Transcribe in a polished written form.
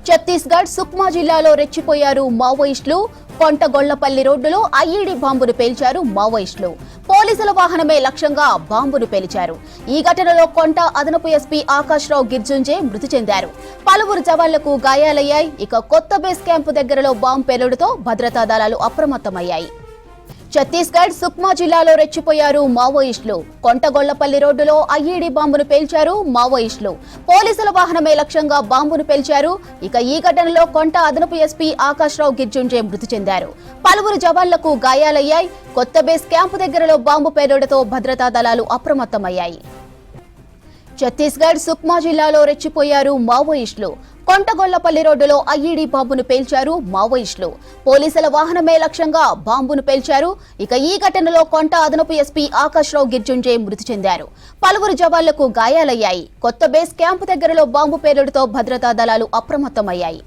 ఛత్తీస్గఢ్ సుక్మా జిల్లాలో రెచ్చిపోయారు మావోయిస్టులు. కొంటగొళ్లపల్లి రోడ్డులో ఐఈడీ బాంబును పేల్చారు మావోయిస్టులు. పోలీసుల వాహనమే లక్ష్యంగా బాంబును పేల్చారు. ఈ ఘటనలో కొంట అదనపు ఎస్పీ ఆకాష్ రావు గిర్జుంజే మృతి చెందారు. పలువురు జవాన్లకు గాయాలయ్యాయి. ఇక కొత్త బేస్ క్యాంపు దగ్గరలో బాంబు పేలుడుతో భద్రతా దళాలు అప్రమత్తమయ్యాయి. ఛత్తీస్గఢ్ సుక్మా జిల్లాలో రెచ్చిపోయారు మావోయిస్టులు. కొంటగొళ్లపల్లి రోడ్డులో ఐఈడీ బాంబును పేల్చారు మావోయిస్టులు. పోలీసుల వాహనమే లక్ష్యంగా బాంబును పేల్చారు. ఇక ఈ ఘటనలో కొంట అదనపు ఎస్పీ ఆకాష్ రావు గిర్జుంజే మృతి చెందారు. పలువురు జవాన్లకు గాయాలయ్యాయి. కొత్త బేస్ క్యాంపు దగ్గరలో బాంబు పేలుడుతో భద్రతా దళాలు అప్రమత్తమయ్యాయి. ఛత్తీస్గఢ్ సుక్మా జిల్లాలో రెచ్చిపోయారు మావోయిస్టులు. కొంటగొళ్లపల్లి రోడ్డులో ఐఈడీ బాంబును పేల్చారు మావోయిస్టులు. పోలీసుల వాహనమే లక్ష్యంగా బాంబును పేల్చారు. ఇక ఈ ఘటనలో కొంట అదనపు ఎస్పీ ఆకాష్ రావు గిర్జుంజే మృతి చెందారు. పలువురు జవాన్లకు గాయాలయ్యాయి. కొత్త బేస్ క్యాంపు దగ్గరలో బాంబు పేలుడుతో భద్రతా దళాలు అప్రమత్తమయ్యాయి.